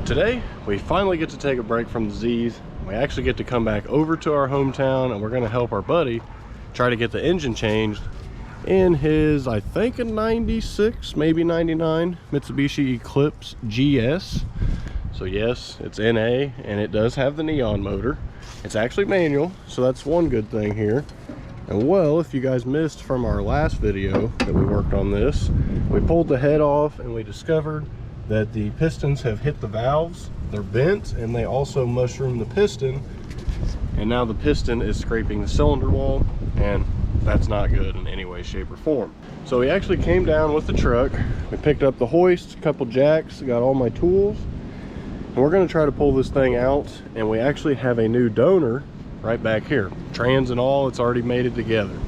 Today, we finally get to take a break from the Z's. We actually get to come back over to our hometown, and we're gonna help our buddy try to get the engine changed in his, I think, a 96, maybe 99 Mitsubishi Eclipse GS. So yes, it's NA, and it does have the neon motor. It's actually manual, so that's one good thing here. And well, if you guys missed from our last video that we worked on this, we pulled the head off and we discovered that the pistons have hit the valves. They're bent, and they also mushroomed the piston, and now the piston is scraping the cylinder wall, and that's not good in any way, shape, or form. So we actually came down with the truck. We picked up the hoist, a couple jacks, got all my tools, and we're going to try to pull this thing out. And we actually have a new donor right back here, trans and all. It's already made it together.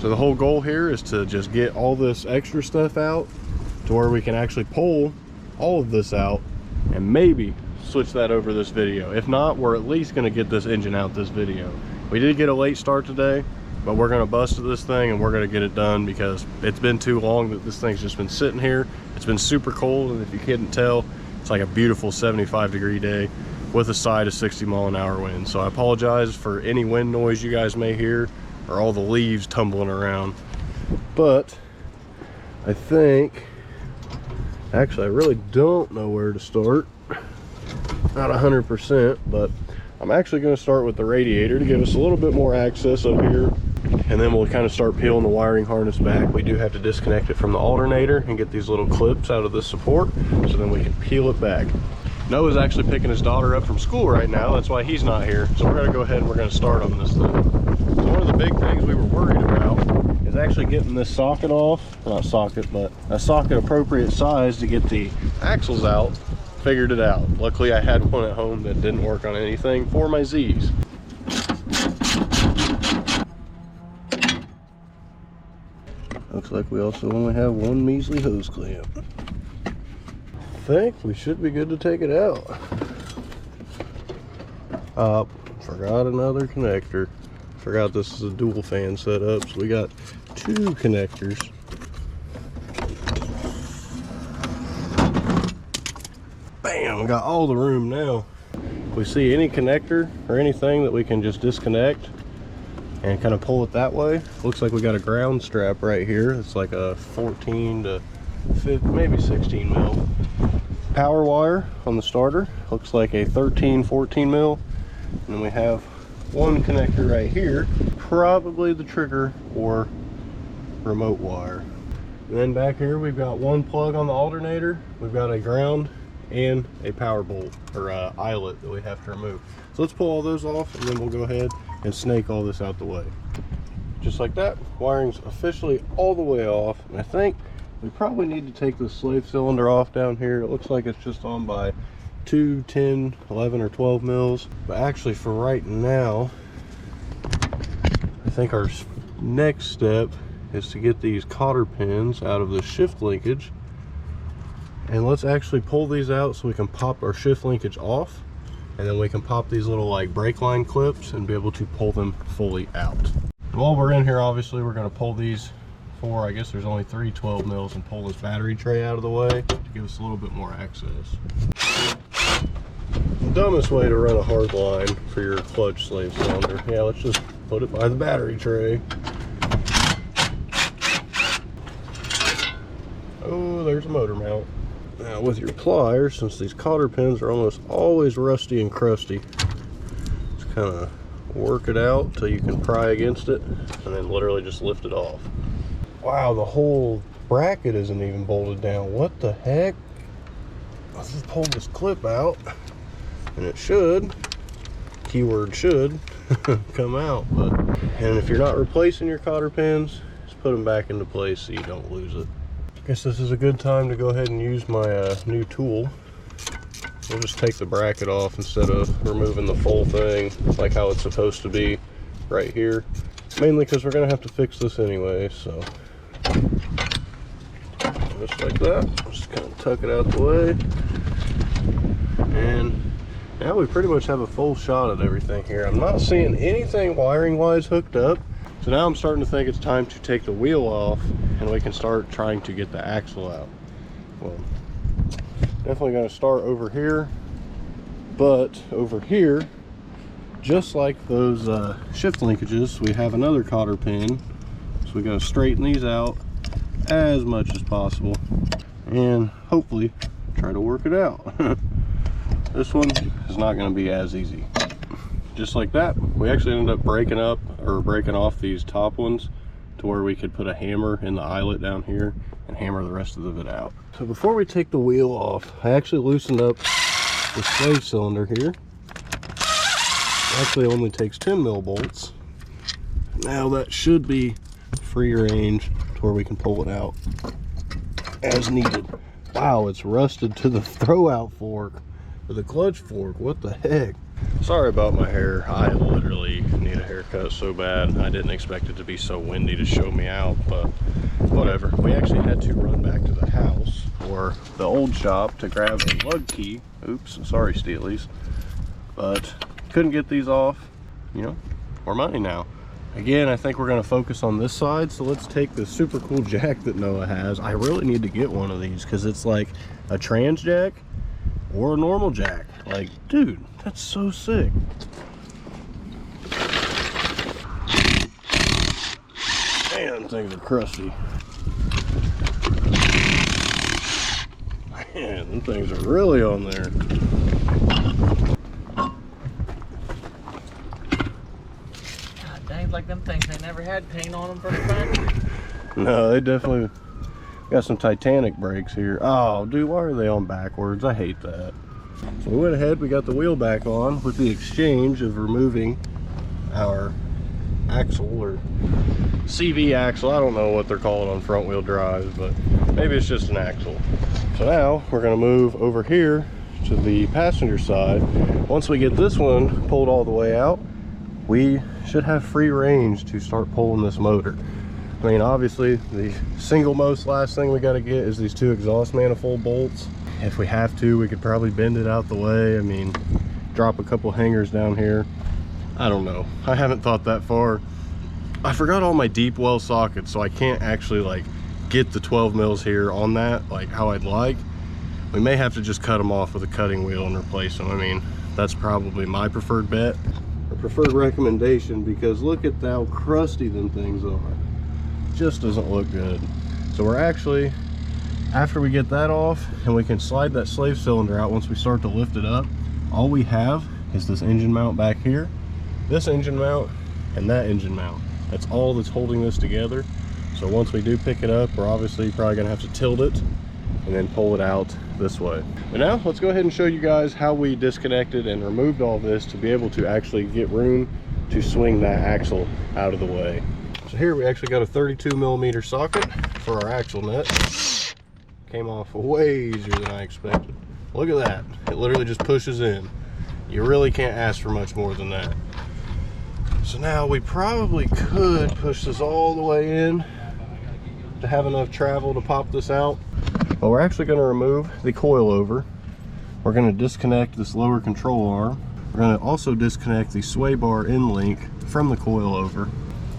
So the whole goal here is to just get all this extra stuff out to where we can actually pull all of this out and maybe switch that over this video. If not, we're at least going to get this engine out this video. We did get a late start today, but we're going to bust this thing and we're going to get it done because it's been too long that this thing's just been sitting here. It's been super cold, and if you couldn't tell, it's like a beautiful 75-degree day with a side of 60-mile-an-hour wind. So I apologize for any wind noise you guys may hear or all the leaves tumbling around. But I think, actually, I really don't know where to start. Not 100%, but I'm actually going to start with the radiator to give us a little bit more access up here, and then we'll kind of start peeling the wiring harness back. We do have to disconnect it from the alternator and get these little clips out of the support, so then we can peel it back. Noah's actually picking his daughter up from school right now. That's why he's not here. So we're going to go ahead and we're going to start on this thing. So one of the big things we were worried about is actually getting this socket off. Not socket, but a socket appropriate size to get the axles out. Figured it out. Luckily I had one at home that didn't work on anything for my Z's. Looks like we also only have one measly hose clamp. I think we should be good to take it out. Forgot another connector. Forgot this is a dual fan setup, so we got two connectors. Bam, we got all the room now. If we see any connector or anything that we can just disconnect and kind of pull it that way. Looks like we got a ground strap right here. It's like a 14 to 15, maybe 16 mil. Power wire on the starter. Looks like a 13, 14 mil. And then we have one connector right here. Probably the trigger or remote wire. And then back here we've got one plug on the alternator. We've got a ground and a power bolt or eyelet that we have to remove. So let's pull all those off, and then we'll go ahead and snake all this out the way. Just like that, wiring's officially all the way off. And I think we probably need to take the slave cylinder off down here. It looks like it's just on by 2, 10, 11, or 12 mils. But actually for right now, I think our next step is to get these cotter pins out of the shift linkage. And let's actually pull these out so we can pop our shift linkage off, and then we can pop these little like brake line clips and be able to pull them fully out. While we're in here, obviously we're going to pull these four, I guess there's only 3 12 mils, and pull this battery tray out of the way to give us a little bit more access. The dumbest way to run a hard line for your clutch slave cylinder. Yeah, let's just put it by the battery tray. Oh, there's a motor mount. Now with your pliers, since these cotter pins are almost always rusty and crusty, just kind of work it out until you can pry against it, and then literally just lift it off. Wow, the whole bracket isn't even bolted down. What the heck? Let's just pull this clip out, and it should, keyword should, come out. And if you're not replacing your cotter pins, just put them back into place so you don't lose it. I guess this is a good time to go ahead and use my new tool. We'll just take the bracket off instead of removing the full thing like how it's supposed to be right here. Mainly because we're going to have to fix this anyway, so just like that. Just kind of tuck it out the way. And now we pretty much have a full shot at everything here. I'm not seeing anything wiring wise hooked up. So now I'm starting to think it's time to take the wheel off and we can start trying to get the axle out. Well, definitely going to start over here But over here, just like those shift linkages, we have another cotter pin. So we gotta straighten these out as much as possible and hopefully try to work it out. This one is not gonna be as easy. Just like that, we actually ended up breaking off these top ones to where we could put a hammer in the eyelet down here and hammer the rest of it out. So before we take the wheel off, I actually loosened up the slave cylinder here. It actually only takes 10 mil bolts. Now that should be free range to where we can pull it out as needed. Wow, it's rusted to the throwout fork or the clutch fork. What the heck? Sorry about my hair. I literally need a haircut so bad. I didn't expect it to be so windy to show me out, but whatever. We actually had to run back to the house or the old shop to grab a lug key. Oops, sorry Steelies. But couldn't get these off. You know, more money now. Again, I think we're gonna focus on this side. So let's take the super cool jack that Noah has. I really need to get one of these because it's like a trans jack or a normal jack. Like, dude, that's so sick. Man, things are crusty. Man, them things are really on there. God dang, like them things, they never had paint on them from the factory. No, they definitely got some Titanic brakes here. Oh, dude, why are they on backwards? I hate that. So we went ahead, we got the wheel back on with the exchange of removing our axle or CV axle. I don't know what they're calling on front wheel drives, but maybe it's just an axle. So now we're gonna move over here to the passenger side. Once we get this one pulled all the way out, we should have free range to start pulling this motor. I mean, obviously the single most last thing we got to get is these two exhaust manifold bolts. If we have to, we could probably bend it out the way. I mean, drop a couple hangers down here. I don't know. I haven't thought that far. I forgot all my deep well sockets, so I can't actually like get the 12 mils here on that like how I'd like. We may have to just cut them off with a cutting wheel and replace them. I mean, that's probably my preferred bet or preferred recommendation, because look at how crusty them things are. Just doesn't look good. So we're actually, after we get that off and we can slide that slave cylinder out, once we start to lift it up, all we have is this engine mount back here, this engine mount, and that engine mount. That's all that's holding this together. So once we do pick it up, we're obviously probably gonna have to tilt it and then pull it out this way. But now let's go ahead and show you guys how we disconnected and removed all this to be able to actually get room to swing that axle out of the way. So here we actually got a 32mm socket for our axle nut. Came off way easier than I expected. Look at that. It literally just pushes in. You really can't ask for much more than that. So now we probably could push this all the way in to have enough travel to pop this out. But we're actually going to remove the coilover. We're going to disconnect this lower control arm. We're going to also disconnect the sway bar end link from the coilover.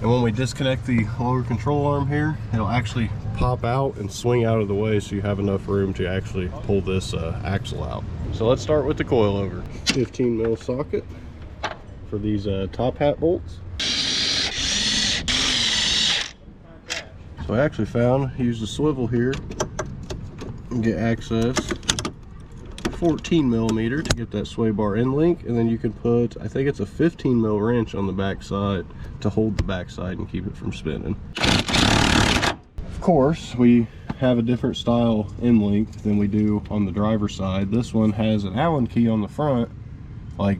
And when we disconnect the lower control arm here, it'll actually pop out and swing out of the way so you have enough room to actually pull this axle out. So let's start with the coilover. 15mm socket for these top hat bolts. So I actually used a swivel here and get access. 14mm to get that sway bar end link, and then you can put, I think it's a 15mm wrench on the back side to hold the back side and keep it from spinning. Of course, we have a different style end link than we do on the driver's side. This one has an Allen key on the front. Like,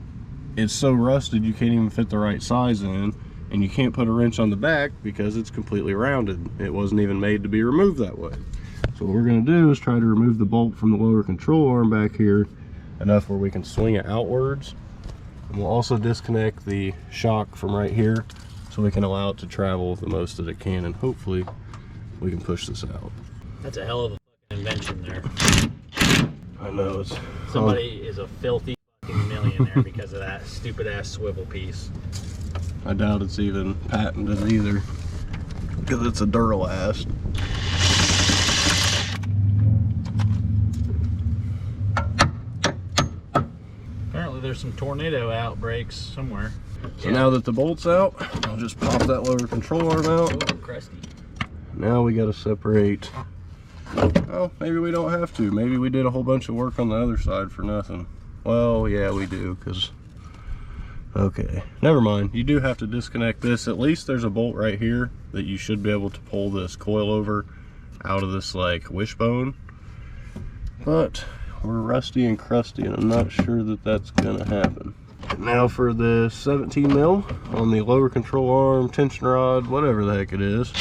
it's so rusted you can't even fit the right size in, and you can't put a wrench on the back because it's completely rounded. It wasn't even made to be removed that way. So what we're going to do is try to remove the bolt from the lower control arm back here enough where we can swing it outwards. And we'll also disconnect the shock from right here so we can allow it to travel the most that it can, and hopefully we can push this out. That's a hell of a fucking invention there. I know, it's somebody is a filthy fucking millionaire because of that stupid ass swivel piece. I doubt it's even patented either, because it's a Duralast. Apparently there's some tornado outbreaks somewhere. So now that the bolt's out, I'll just pop that lower control arm out. Oh, crusty. Now we got to separate. Oh, maybe we don't have to. Maybe we did a whole bunch of work on the other side for nothing. Well, yeah, we do, because... Okay, never mind. You do have to disconnect this. At least there's a bolt right here that you should be able to pull this coil over out of this, like, wishbone. But we're rusty and crusty, and I'm not sure that that's going to happen. Now for the 17 mil on the lower control arm, tension rod, whatever the heck it is.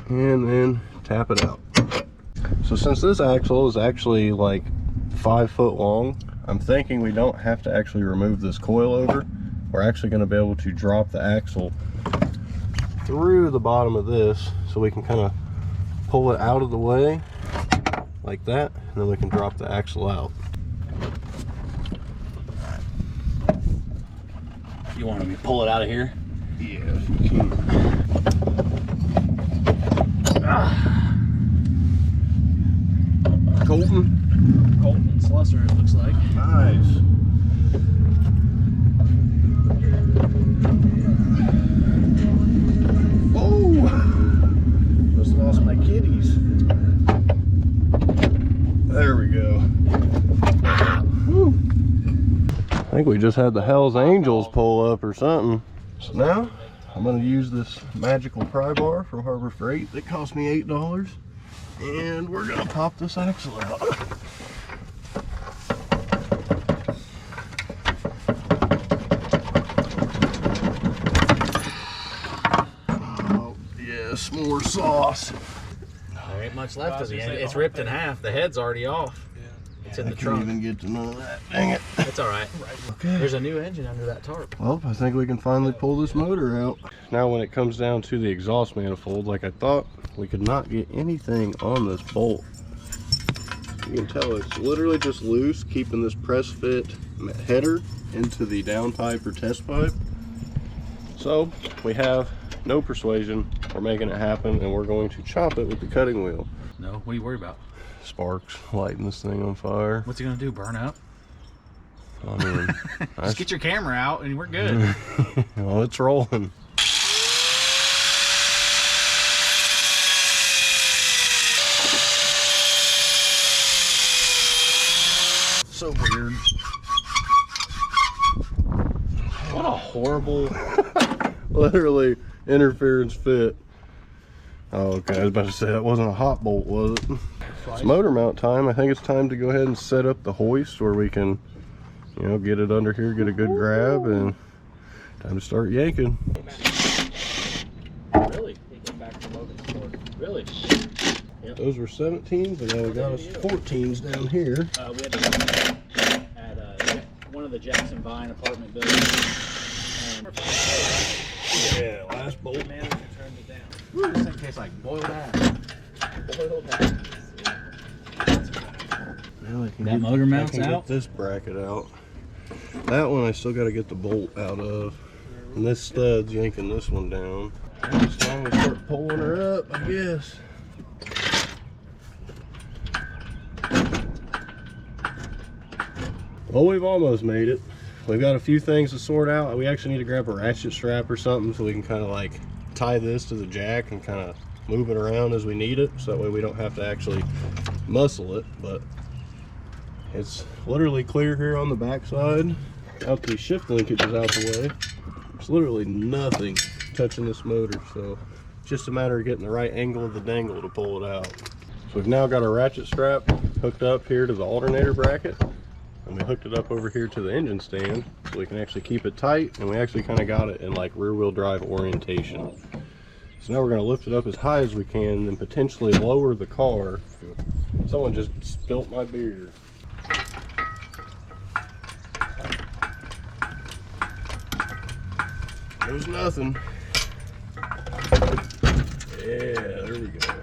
And then tap it out. So since this axle is actually like 5 foot long, I'm thinking we don't have to actually remove this coil over. We're actually going to be able to drop the axle through the bottom of this so we can kind of pull it out of the way like that, and then we can drop the axle out. You want me to pull it out of here? Yeah, if you can. Colton and Slusser, it looks like. Nice. Oh! Just lost my kitties. There we go. Whew. I think we just had the Hell's Angels pull up or something. So now I'm going to use this magical pry bar from Harbor Freight that cost me $8, and we're going to pop this axle out. Oh yes, more sauce. There ain't much left of the end. It's ripped in half. The head's already off. It's in the I trunk. can't even get to none of that. Dang it. It's all right. Okay. There's a new engine under that tarp. Well, I think we can finally pull this motor out. Now when it comes down to the exhaust manifold, like I thought, we could not get anything on this bolt. You can tell it's literally just loose, keeping this press fit header into the downpipe or test pipe. So we have no persuasion. We're making it happen, and we're going to chop it with the cutting wheel. No, what are you worried about? Sparks lighting this thing on fire. What's he gonna do? Burn up? I mean, Just get your camera out and we're good. well, it's rolling. So weird. What a horrible, literally interference fit. Oh, okay, I was about to say that wasn't a hot bolt, was it? It's motor mount time. I think it's time to go ahead and set up the hoist where we can, you know, get it under here, get a good grab, and time to start yanking. Really? He came back from Logan's Sport. Really? Yep. Those were 17s, and now we got us 14s down here. We had to at one of the Jackson Vine apartment buildings. Yeah, last bolt. Manager turned it down. This thing tastes like boiled ass. Boiled ass. Now I can That motor mounts get out? this bracket out. That one I still got to get the bolt out of. And this stud's yanking this one down. And as long as we start pulling her up, I guess. Well, we've almost made it. We've got a few things to sort out. We actually need to grab a ratchet strap or something so we can kind of like tie this to the jack and kind of move it around as we need it. So that way we don't have to actually muscle it. But it's literally clear here on the back side. Out the shift linkage is out the way. There's literally nothing touching this motor. So it's just a matter of getting the right angle of the dangle to pull it out. So we've now got our ratchet strap hooked up here to the alternator bracket. And we hooked it up over here to the engine stand so we can actually keep it tight, and we actually kind of got it in like rear wheel drive orientation. So now we're going to lift it up as high as we can and potentially lower the car. Someone just spilt my beer. There's nothing. Yeah, there we go.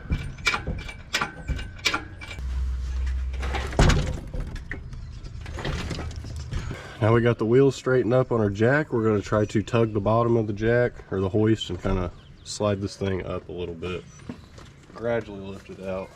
Now we got the wheels straightened up on our jack. We're going to try to tug the bottom of the jack or the hoist and kind of slide this thing up a little bit. Gradually lift it out.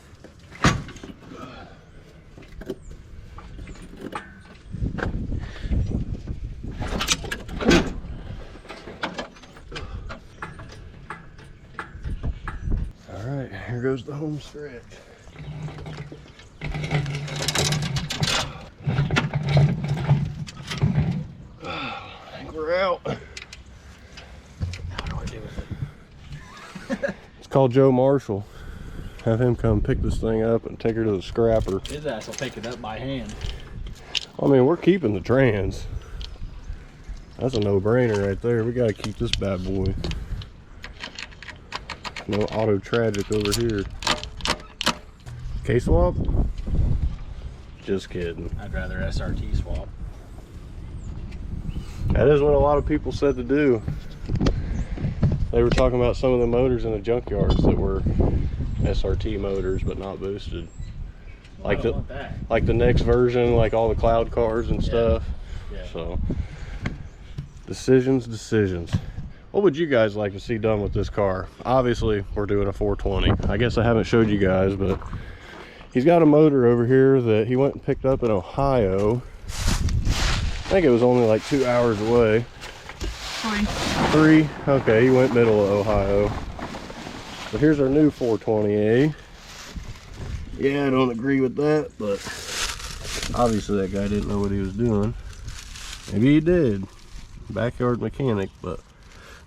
goes the home stretch. I think we're out. How do I do with it? It's called Joe Marshall. Have him come pick this thing up and take her to the scrapper. His ass will pick it up by hand. I mean, we're keeping the trans. That's a no-brainer right there. We gotta keep this bad boy. No auto tragic over here. K-swap? Just kidding. I'd rather SRT swap. That is what a lot of people said to do. They were talking about some of the motors in the junkyards that were SRT motors but not boosted. Well, Like the next version, like all the cloud cars and stuff. Yeah. So decisions. What would you guys like to see done with this car? Obviously we're doing a 420. I guess I haven't showed you guys, but he's got a motor over here that he went and picked up in Ohio. I think it was only like 2 hours away. 3. Okay, he went middle of Ohio. So here's our new 420A. Yeah, I don't agree with that, but obviously that guy didn't know what he was doing. Maybe he did. Backyard mechanic, but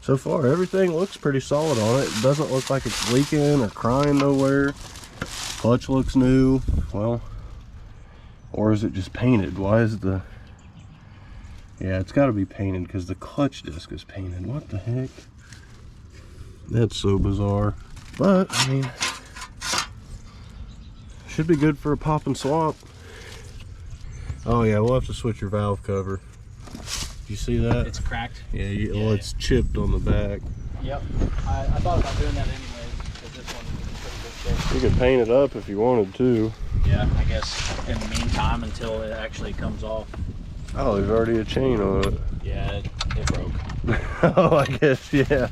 so far everything looks pretty solid on it. It doesn't look like it's leaking or crying nowhere. Clutch looks new. Well, or is it just painted? Why is the... Yeah, it's got to be painted because the clutch disc is painted. What the heck? That's so bizarre. But, I mean, should be good for a pop and swap. Oh yeah, we'll have to switch your valve cover. You see that? It's cracked. Yeah, well, it's chipped on the back. Yep. I thought about doing that anyways, because this one is in pretty good shape. You could paint it up if you wanted to. Yeah, I guess in the meantime until it actually comes off. Oh, there's already a chain on it. Yeah, it broke. Oh, I guess, yeah.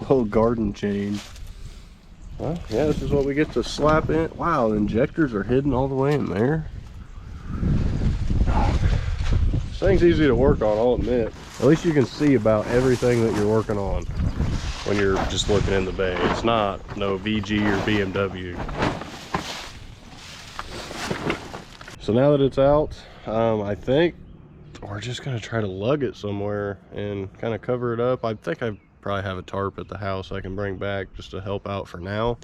Little garden chain. Well, yeah, this is what we get to slap in. Wow, the injectors are hidden all the way in there. This thing's easy to work on, I'll admit. At least you can see about everything that you're working on when you're just looking in the bay. It's not no VG or BMW. So now that it's out, I think we're just gonna try to lug it somewhere and kind of cover it up. I think I probably have a tarp at the house I can bring back just to help out for now.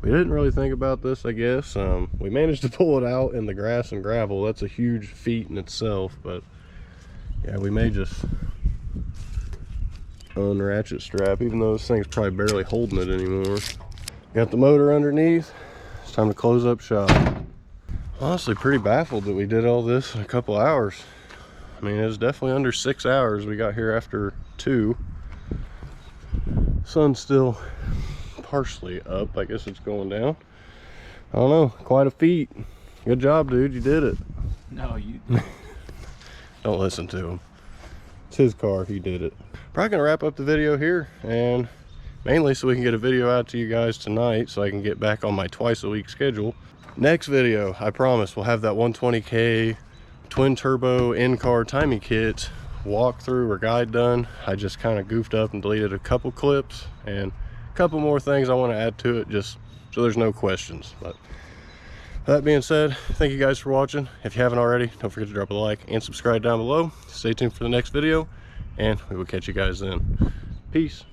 We didn't really think about this, I guess. We managed to pull it out in the grass and gravel. That's a huge feat in itself, but yeah, we may just unratchet strap, even though this thing's probably barely holding it anymore. Got the motor underneath. It's time to close up shop. Honestly, pretty baffled that we did all this in a couple hours. I mean, it was definitely under 6 hours. We got here after 2. Sun's still partially up. I guess it's going down. I don't know, quite a feat. Good job, dude, you did it. No, you... Don't listen to him. It's his car, he did it. Probably gonna wrap up the video here, and mainly so we can get a video out to you guys tonight so I can get back on my twice a week schedule. Next video, I promise, we'll have that 120K twin turbo in-car timing kit walkthrough or guide done. I just kind of goofed up and deleted a couple clips and a couple more things I want to add to it, just so there's no questions. But that being said, thank you guys for watching. If you haven't already, don't forget to drop a like and subscribe down below. Stay tuned for the next video, and we will catch you guys then. Peace.